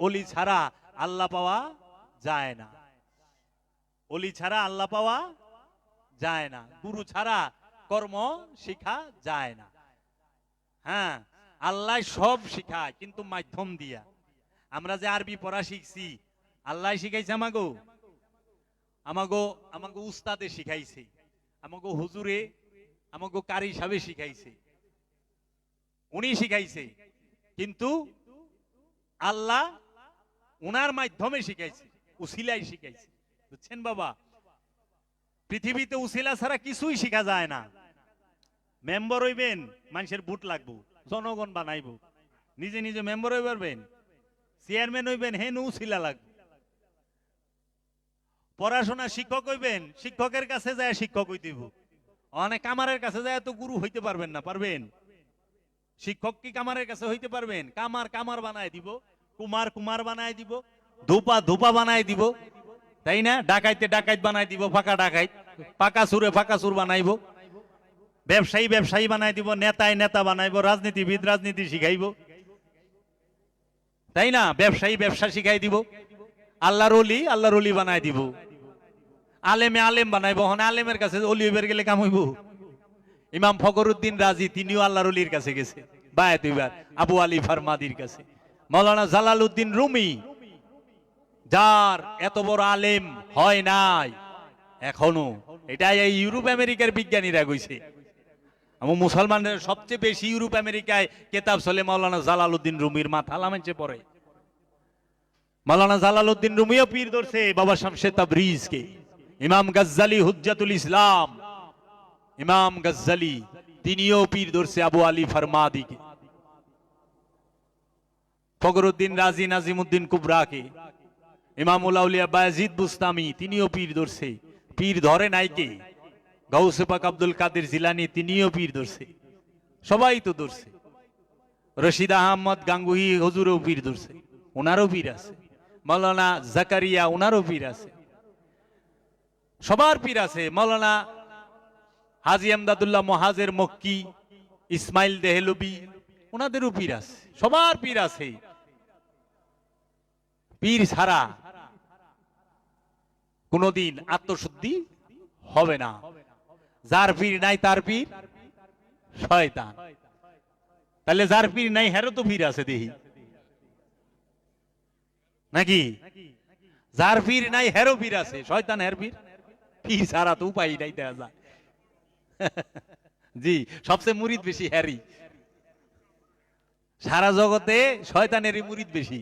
অলি ছাড়া আল্লাহ পাওয়া যায় না, অলি ছাড়া আল্লাহ পাওয়া যায় না, গুরু ছাড়া কর্ম শিখা যায় না। হ্যাঁ, আল্লাহ সব শিখায় কিন্তু মাধ্যম দিয়া। আমরা যে আরবি পড়া শিখছি আল্লাহ শিখাইছে আমাগো, আমাগো আমাগো উস্তাদে শিখাইছে, আমাগো হুজুরে আমাগো কারি সাহেবে শিখাইছে, উনি শিখাইছে, কিন্তু আল্লাহ উনার মাধ্যমে শিখাইছে, উসিলাই শিখাইছে। বুঝছেন বাবা, পৃথিবীতে উসিলা ছাড়া কিছুই শিখা যায় না। মেম্বার হইবেন, মানুষের ভোট লাগবো, জনগণ বানাইবো, নিজে নিজে মেম্বার হইতে পারবেন, চেয়ারম্যান হইবেন, হেন উসিলা লাগবে। পড়াশোনা শিক্ষক হইবেন, শিক্ষকের কাছে যায় শিক্ষক হইতে হইব। অনেক কামারের কাছে যায় তো গুরু হইতে পারবেন না, পারবেন? শিক্ষক কি কামারের কাছে হইতে পারবেন? কামার কামার বানায় দিব, কুমার কুমার বানায় দিব, ধোপা ধোপা বানায় দিব, তাই না? ডাকাইতে ডাকাইত বানায় দিব, ফাঁকা ডাকাইত, পাকা সুরে ফাঁকা সুর বানাইব, ব্যবসায়ী ব্যবসায়ী বানাই দিব, নেতায় নেতা বানাইব, রাজনীতিবিদ রাজনীতি শিখাইব, তাই না? ব্যবসায়ী ব্যবসা শিখাই দিব, আল্লাহর অলি বানাই দিব, আলেমে আলেম বানাইব। হন আলেমের কাছে অলি হইবার গেলে কাম হইব? ইমাম ফখরুদ্দিন রাজি তিনিও আল্লাহর অলির কাছে গেছে, বায়াত হইবার আবু আলী ফারমাদির কাছে। মাওলানা জালালউদ্দিন রুমি, যার এত বড় আলেম হয় নাই এখনো, এটা এই ইউরোপ আমেরিকার বিজ্ঞানীরা কইছে। আমার মুসলমানদের সবচেয়ে বেশি ইউরোপ আমেরিকায় কেতাব চলে মাওলানা জালালউদ্দিন রুমির, মাথা লামাইছে পড়ে। মাওলানা জালালউদ্দিন রুমিও পীর ধরছে বাবা শামসে তাবরিজকে। ইমাম গাজ্জালি হুজ্জাতুল ইসলাম, ইমাম গাজ্জালি তিনিও পীর ধরছে আবু আলী ফারমাদিকে। ফখরুদ্দিন রাজি নাজিমউদ্দিন কুবরাকে, ইমামুল আউলিয়া বায়াজিদ বুস্তামি তিনিও পীর ধরছে। পীর ধরে নাই কে? গাউসে পাক আব্দুল কাদের জিলানী তিনিও পীর ধরছে, সবাই তো ধরছে। রশিদ আহমদ গাঙ্গুহি হুজুরও পীর ধরছে, ওনারও পীর আছে। মাওলানা জাকারিয়া ওনারও পীর আছে, সবার পীর আছে। মাওলানা হাজী আমদাদুল্লাহ মুহাজের মক্কি, ইসমাইল দেহলবি ওনাদেরও পীর আছে, সবার পীর আছে। পীর ছাড়া কোনদিন আত্মশুদ্ধি হবে না। যার পীর নাই তার পীর শয়তান। তাহলে যার পীর নাই হেরো তো পীর আছে দেখি নাকি? যার পীর নাই হেরো পীর আছে, শয়তান হের পীর। পীর ছাড়া তো উপায় নাই দেখা যায়। জি, সবচেয়ে মুরিদ বেশি হ্যারি, সারা জগতে শয়তানেরই মুরিদ বেশি।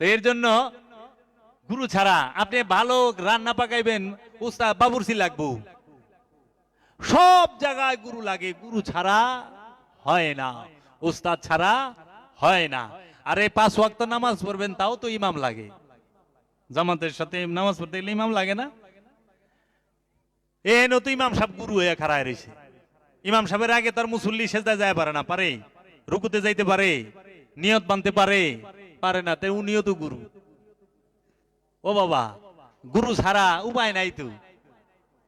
তো এর জন্য গুরু ছাড়া আপনি ভালো রান্না পাকাইবেন, উস্তাদ বাবুর্চি লাগবো, সব জায়গায় গুরু লাগে, গুরু ছাড়া হয় না, উস্তাদ ছাড়া হয় না। আরে 5 ওয়াক্ত নামাজ পড়বেন তাও তো ইমাম লাগে, জামাতের সাথে নামাজ পড়তে গেলে ইমাম লাগে না? এ নতুন ইমাম সাহেব গুরু হয়ে খাড়ায় রয়েছে। ইমাম সাহেবের আগে তার মুসল্লি সেজদায় যায় পারে না? পারে? রুকুতে যাইতে পারে? নিয়ত বানতে পারে? পারে না, তাই উনিও তো গুরু। ও বাবা, গুরু ছাড়া উপায় নাই তো।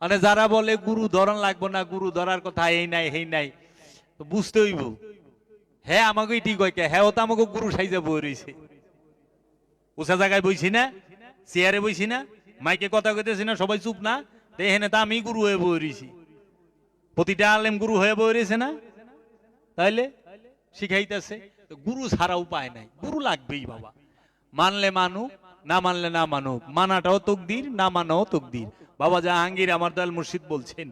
মানে যারা বলে গুরু ধরন লাগবো না, গুরু ধরার কথা এই নাই হেই নাই, তো বুঝতে হইব। হ্যাঁ আমাকে ঠিক হয়, হ্যাঁ ও তো আমাকে গুরু সাইজে বই রয়েছে। উঁচা জায়গায় বইছি না, চেয়ারে বইছি না, মাইকে কথা কইতেছি না, সবাই চুপ না, এখানে তো আমি গুরু হয়ে বই রয়েছি। প্রতিটা আলেম গুরু হয়ে বই রয়েছে না? তাইলে শিখাইতেছে। গুরু ছাড়া উপায় নাই, গুরু লাগবেই বাবা। মানলে মানুক, না মানলে না মানুক, মানাটাও তকদির, না মানাও তকদির। বাবা জাহাঙ্গীর আমার দয়াল মুর্শিদ বলছেন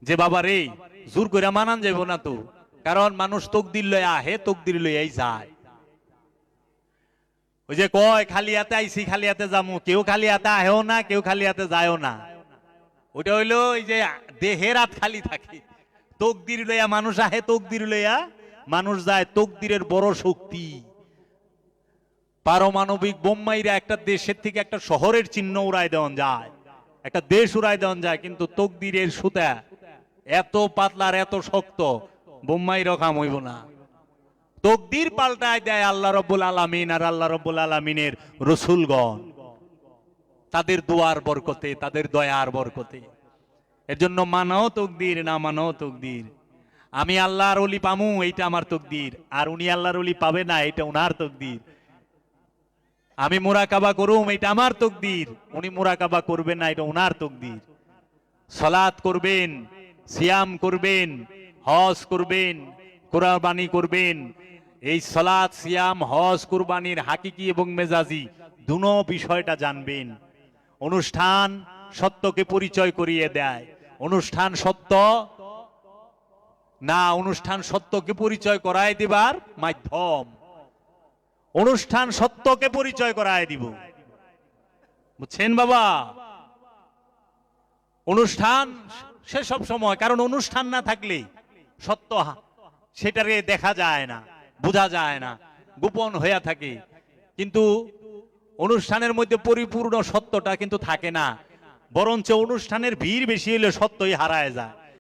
যে বাবা রে, জোর করে মানান যাইব না তো, কারণ মানুষ তকদির লয়ে আহে, তকদির লইয়াই যায়। ওই যে কয় খালি হাতে আইছি খালি হাতে যামু, কেউ খালি হাতে আহেও না, কেউ খালি হাতে যায়ও না। ওটা হইলো ওই যে দেহের হাত খালি থাকে। তকদির লইয়া মানুষ আহে, তকদির লইয়া মানুষ যায়। তকদিরের বড় শক্তি। পারমাণবিক বোমাইরা একটা দেশের থেকে একটা শহরের চিহ্ন উড়ায় দেওয়া যায়, একটা দেশ উড়ায় দেওয়া যায়, কিন্তু তকদিরের সুতা এত পাতলার এত শক্ত, বোমাই রকম হইব না। তকদির পাল্টায় দেয় আল্লাহ রাব্বুল আলামিন আর আল্লাহ রাব্বুল আলামিনের রাসূলগণ, তাদের দোয়ার বরকতে, তাদের দয়ার বরকতে। এর জন্য মানাও তকদির, না মানাও তকদির। আমি আল্লাহর ওলি পামু এইটা আমার তকদির, আর উনি আল্লাহর ওলি পাবে না এটা উনার তকদির। আমি মুরাকাবা করুম, এটা আমার তকদির। উনি মুরাকাবা করবেন না, এটা ওনার তকদির। সালাত করবেন, সিয়াম করবেন, হজ করবেন, কুরবানি করবেন। এই সালাত, সিয়াম, হজ, কুরবানির হাকিকি এবং মেজাজি দুনো বিষয়টা জানবেন। অনুষ্ঠান সত্যকে পরিচয় করিয়ে দেয়। অনুষ্ঠান সত্য না, অনুষ্ঠান সত্যকে পরিচয় করায় দিবার মাধ্যম। অনুষ্ঠান সত্যকে পরিচয় করায় দিব, বুঝছেন বাবা? অনুষ্ঠান সে সব সময়, কারণ অনুষ্ঠান না থাকলে সত্য সেটারে দেখা যায় না, বোঝা যায় না, গোপন হয়ে থাকে। কিন্তু অনুষ্ঠানের মধ্যে পরিপূর্ণ সত্যটা কিন্তু থাকে না, বরঞ্চ অনুষ্ঠানের ভিড় বেশি হলে সত্যই হারায় যায়।